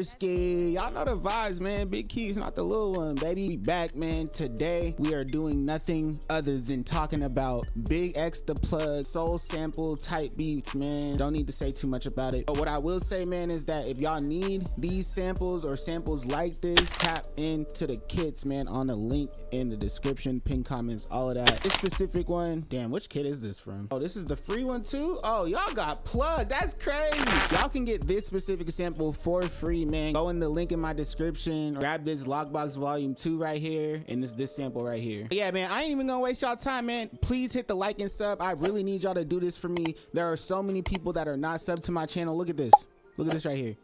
Durski. Y'all know the vibes, man. Big Keys, not the little one, baby. We back, man. Today we are doing nothing other than talking about BigXThaPlug soul sample type beats, man. Don't need to say too much about it. But what I will say, man, is that if y'all need these samples or samples like this, tap into the kits, man, on the link in the description, pin comments, all of that. This specific one, damn, which kit is this from? Oh, this is the free one too? Oh, y'all got plugged. That's crazy. Y'all can get this specific sample for free, man. Go in the link in my description, grab this Lockbox volume 2 right here, and this sample right here. But yeah, man, I ain't even gonna waste y'all time, man. Please hit the like and sub. I really need y'all to do this for me. There are so many people that are not subbed to my channel. Look at this. Look at this right here.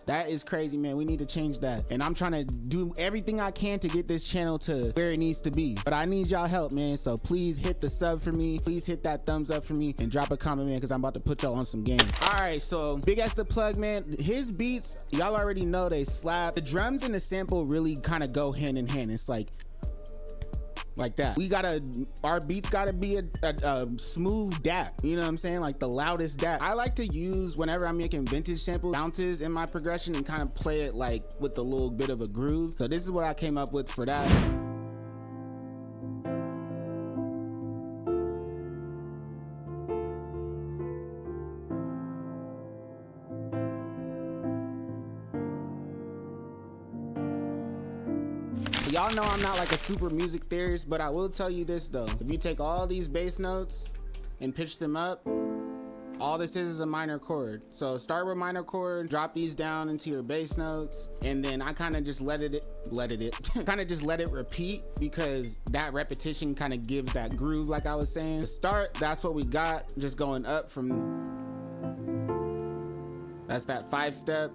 That is crazy, man. We need to change that. And I'm trying to do everything I can to get this channel to where it needs to be. But I need y'all help, man. So please hit the sub for me. Please hit that thumbs up for me and drop a comment, man, because I'm about to put y'all on some game. All right, so BigXThaPlug, man, his beats, y'all already know they slap. The drums and the sample really kind of go hand in hand. It's like that. Our beats gotta be a smooth dap, you know what I'm saying? Like the loudest dap. I like to use, whenever I'm making vintage sample, bounces in my progression and kind of play it like with a little bit of a groove. So this is what I came up with for that. Y'all know I'm not like a super music theorist, but I will tell you this though. If you take all these bass notes and pitch them up, all this is a minor chord. So start with minor chord, drop these down into your bass notes, and then I kind of just let it repeat, because that repetition kind of gives that groove, like I was saying. To start, that's what we got, just going up from, that's that 5-step.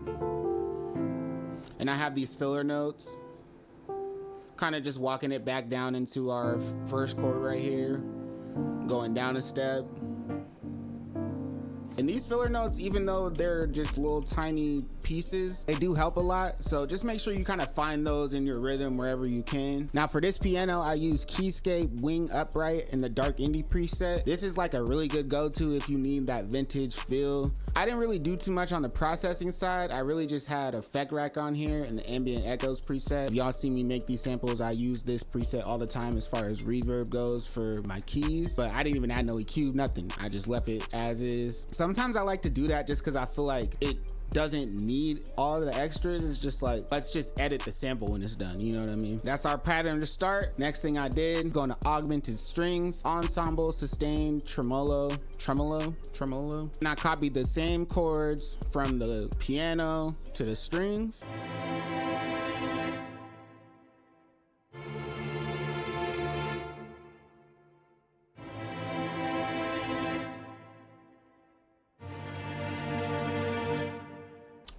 And I have these filler notes, kind of just walking it back down into our first chord right here, going down a step. And these filler notes, even though they're just little tiny pieces, they do help a lot. So just make sure you kind of find those in your rhythm wherever you can. Now for this piano, I use Keyscape Wing Upright in the Dark Indie preset. This is like a really good go-to if you need that vintage feel. I didn't really do too much on the processing side. I really just had Effect Rack on here and the Ambient Echoes preset. If y'all see me make these samples, I use this preset all the time as far as reverb goes for my keys, but I didn't even add no EQ, nothing. I just left it as is. Sometimes I like to do that just because I feel like it doesn't need all the extras. It's just like, let's just edit the sample when it's done, you know what I mean? That's our pattern to start. Next thing I did, going to augmented strings, ensemble, sustain, tremolo. And I copied the same chords from the piano to the strings.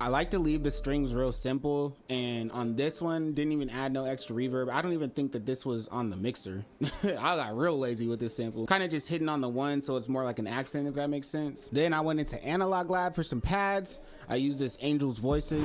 I like to leave the strings real simple, and on this one didn't even add no extra reverb. I don't even think that this was on the mixer. I got real lazy with this sample, kind of just hitting on the one so it's more like an accent, if that makes sense. Then I went into Analog Lab for some pads. I used this Angel's Voices.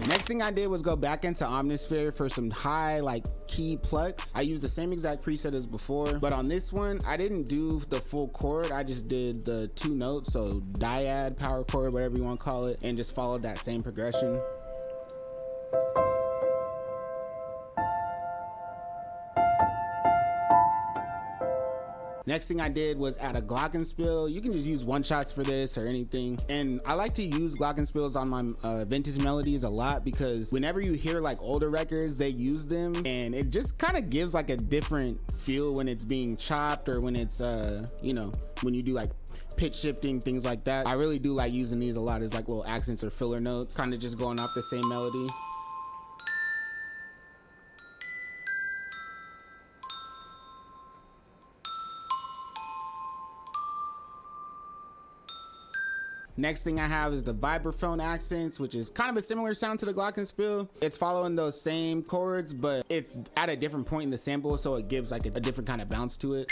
Next thing I did was go back into Omnisphere for some high like key plucks. I used the same exact preset as before, but on this one I didn't do the full chord. I just did the 2 notes, so dyad, power chord, whatever you want to call it, and just followed that same progression. Next thing I did was add a glockenspiel. You can just use one-shots for this or anything. And I like to use glockenspiels on my vintage melodies a lot, because whenever you hear like older records, they use them, and it just kind of gives like a different feel when it's being chopped, or when it's, you know, when you do like pitch shifting, things like that. I really do like using these a lot as like little accents or filler notes, kind of just going off the same melody. Next thing I have is the vibraphone accents, which is kind of a similar sound to the glockenspiel. It's following those same chords, but it's at a different point in the sample, so it gives like a different kind of bounce to it.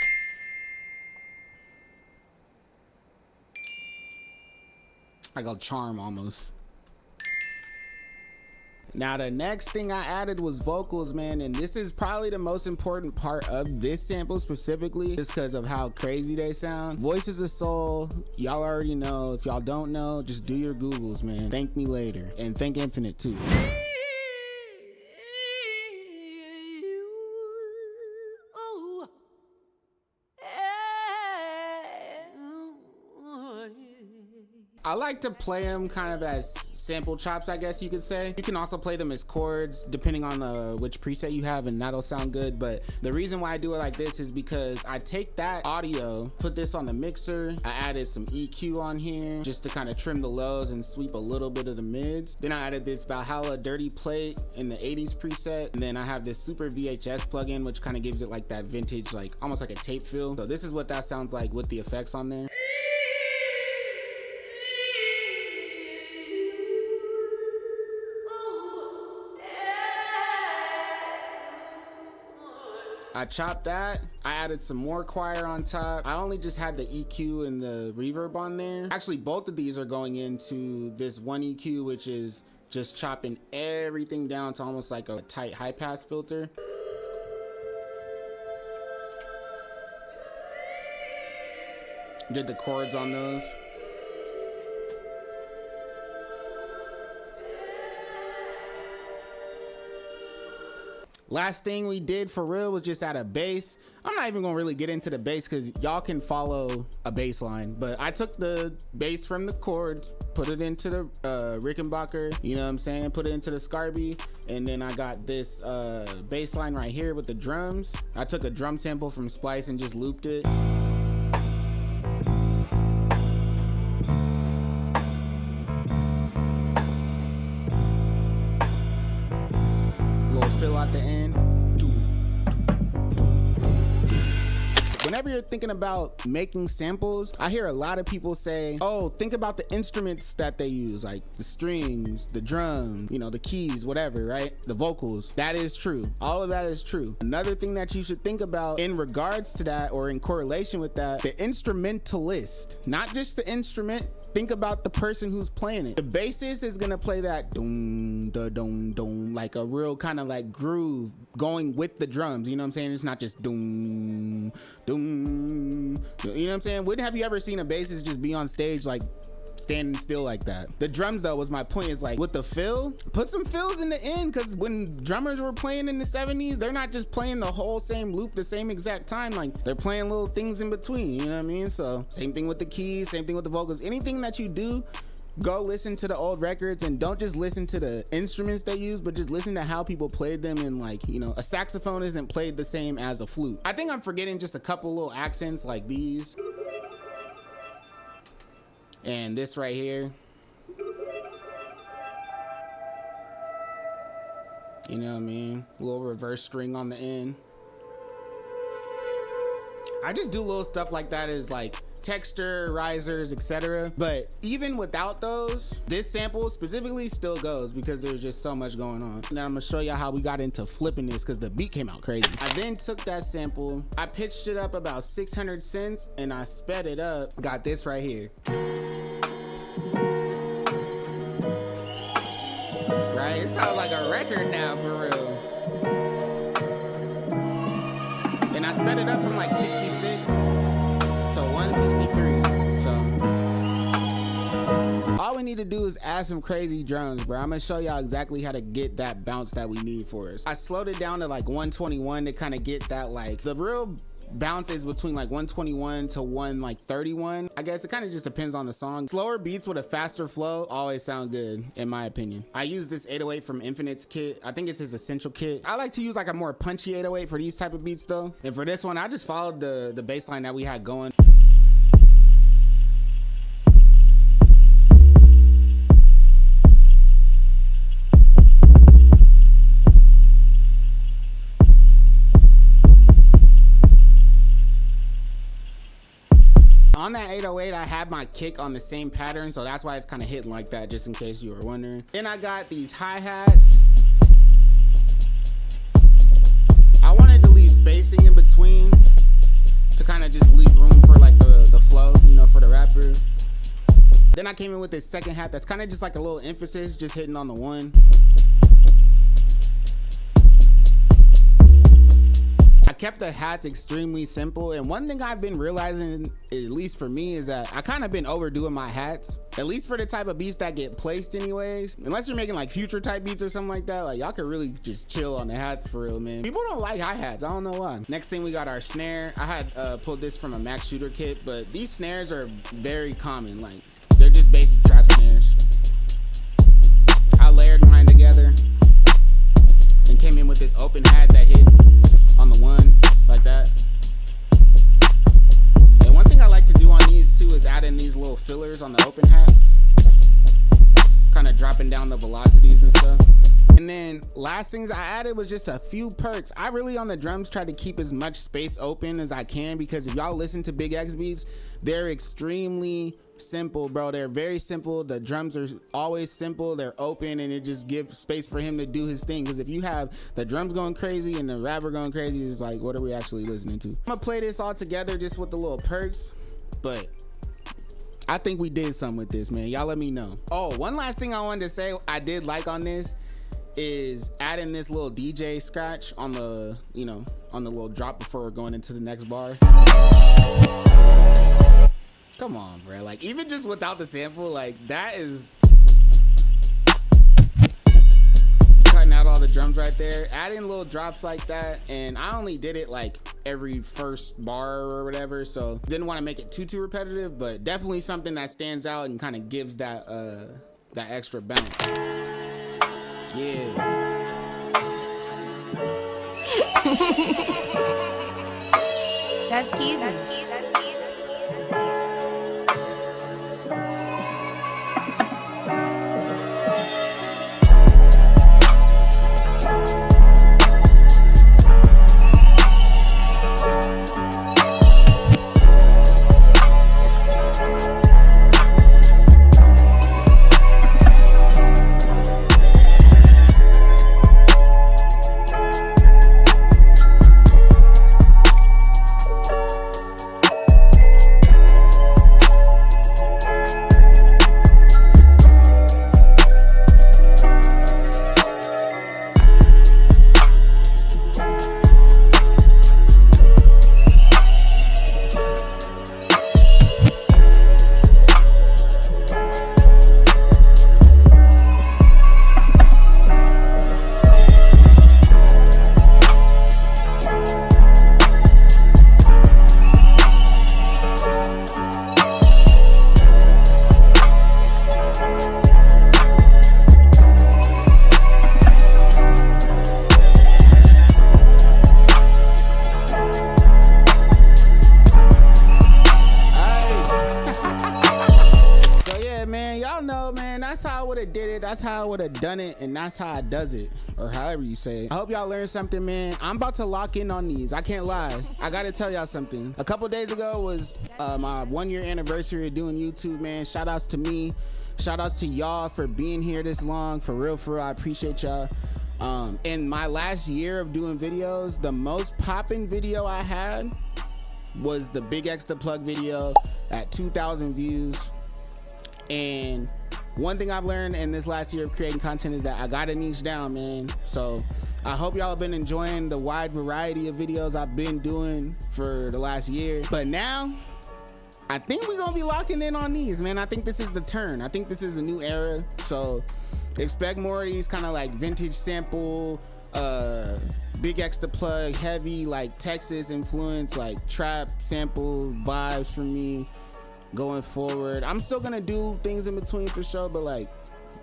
Like a charm almost. Now the next thing I added was vocals, man, and this is probably the most important part of this sample specifically, just because of how crazy they sound. Voices of Soul, y'all already know. If y'all don't know, just do your Googles, man. Thank me later, and thank Infinite too. I like to play them kind of as sample chops, I guess you could say. You can also play them as chords depending on which preset you have, and that'll sound good. But the reason why I do it like this is because I take that audio, put this on the mixer, I added some EQ on here just to kind of trim the lows and sweep a little bit of the mids. Then I added this Valhalla dirty plate in the 80s preset, and then I have this super VHS plugin which kind of gives it like that vintage, like almost like a tape feel. So this is what that sounds like with the effects on there. I chopped that. I added some more choir on top. I only just had the EQ and the reverb on there. Actually, both of these are going into this one EQ, which is just chopping everything down to almost like a tight high pass filter. Did the chords on those. Last thing we did for real was just add a bass. I'm not even gonna really get into the bass because y'all can follow a bass line, but I took the bass from the chords, put it into the Rickenbacker, you know what I'm saying? Put it into the Scarby, and then I got this bass line right here with the drums. I took a drum sample from Splice and just looped it. Fill out the end. Whenever you're thinking about making samples, I hear a lot of people say, oh, think about the instruments that they use, like the strings, the drum, you know, the keys, whatever, right? The vocals. That is true. All of that is true. Another thing that you should think about in regards to that, or in correlation with that, the instrumentalist, not just the instrument. Think about the person who's playing it. The bassist is gonna play that doom, da doom, doom, like a real kind of like groove going with the drums. You know what I'm saying? It's not just doom, doom. You know what I'm saying? When have you ever seen a bassist just be on stage like standing still like that? The drums though was my point, is like with the fill, put some fills in the end, because when drummers were playing in the 70s, they're not just playing the whole same loop the same exact time, like they're playing little things in between, you know what I mean? So same thing with the keys, same thing with the vocals. Anything that you do, go listen to the old records, and don't just listen to the instruments they use, but just listen to how people played them. And like, you know, a saxophone isn't played the same as a flute. I think I'm forgetting just a couple little accents like these. And this right here, you know what I mean? A little reverse string on the end. I just do little stuff like that as like texture, risers, etc. But even without those, this sample specifically still goes because there's just so much going on. Now I'm gonna show y'all how we got into flipping this because the beat came out crazy. I then took that sample, I pitched it up about 600 cents, and I sped it up. Got this right here. Right? It sounds like a record now, for real. And I sped it up from like 66 to 163. So all we need to do is add some crazy drums, bro. I'm gonna show y'all exactly how to get that bounce that we need for us. I slowed it down to like 121 to kind of get that, like the real bounce is between like 121 to 131. I guess it kind of just depends on the song. Slower beats with a faster flow always sound good, in my opinion. I use this 808 from Infinite's kit. I think it's his essential kit. I like to use like a more punchy 808 for these type of beats though. And for this one, I just followed the bass line that we had going. On that 808, I had my kick on the same pattern, so that's why it's kind of hitting like that, just in case you were wondering. Then I got these hi-hats. I wanted to leave spacing in between to kind of just leave room for like the flow, you know, for the rapper. Then I came in with this second hat that's kind of just like a little emphasis, just hitting on the one. I kept the hats extremely simple, and one thing I've been realizing, at least for me, is that I kind of been overdoing my hats, at least for the type of beats that get placed anyways. Unless you're making like future type beats or something like that, like y'all could really just chill on the hats for real, man. People don't like hi-hats, I don't know why. Next thing, we got our snare. I had pulled this from a Max Shooter kit, but these snares are very common. Like, they're just basic trap snares. I layered mine together and came in with this open hat that hits on the one like that. And one thing I like to do on these too is add in these little fillers on the open hats, kind of dropping down the velocities and stuff. And then last things I added was just a few perks. I really on the drums try to keep as much space open as I can, because if y'all listen to Big X beats, they're extremely simple, bro. They're very simple. The drums are always simple, they're open, and it just gives space for him to do his thing. Because if you have the drums going crazy and the rapper going crazy, it's like, what are we actually listening to? I'm gonna play this all together just with the little perks, but I think we did something with this, man. Y'all let me know. Oh, one last thing I wanted to say I did like on this is adding this little DJ scratch on the, you know, on the little drop before we're going into the next bar. Come on, bro. Like, even just without the sample, like, that is cutting out all the drums right there. Adding little drops like that, and I only did it like every first bar or whatever, so didn't want to make it too repetitive, but definitely something that stands out and kind of gives that that extra bounce. Yeah. That's Keezy. That's how I would have did it. That's how I would have done it, and that's how I does it, or however you say it. I hope y'all learned something, man. I'm about to lock in on these. I can't lie. I gotta tell y'all something. A couple days ago was my 1-year anniversary of doing YouTube, man. Shout outs to me. Shout outs to y'all for being here this long. For real, I appreciate y'all. In my last year of doing videos, the most popping video I had was the BigXThaPlug video at 2,000 views. And one thing I've learned in this last year of creating content is that I gotta niche down, man. So I hope y'all have been enjoying the wide variety of videos I've been doing for the last year. But now, I think we're gonna be locking in on these, man. I think this is the turn. I think this is a new era. So expect more of these kind of like vintage sample, BigXThaPlug, heavy like Texas influence, like trap sample vibes for me going forward. I'm still gonna do things in between for sure, but like,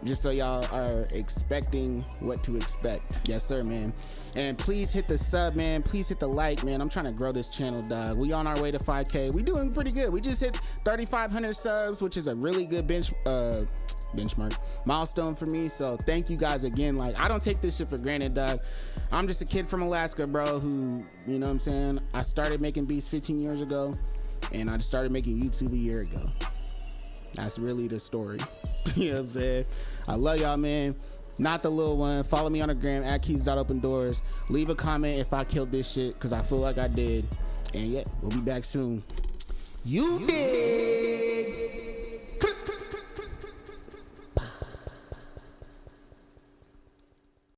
just so y'all are expecting what to expect. Yes sir, man. And please hit the sub, man. Please hit the like, man. I'm trying to grow this channel, dog. We on our way to 5K. We doing pretty good. We just hit 3,500 subs, which is a really good benchmark milestone for me. So thank you guys again. Like, I don't take this shit for granted, dog. I'm just a kid from Alaska, bro, who, you know what I'm saying, I started making beats 15 years ago, and I just started making YouTube a year ago. That's really the story. You know what I'm saying? I love y'all, man. Not the little one. Follow me on the gram at keezopendoors. Leave a comment if I killed this shit, because I feel like I did. And yeah, we'll be back soon. You did.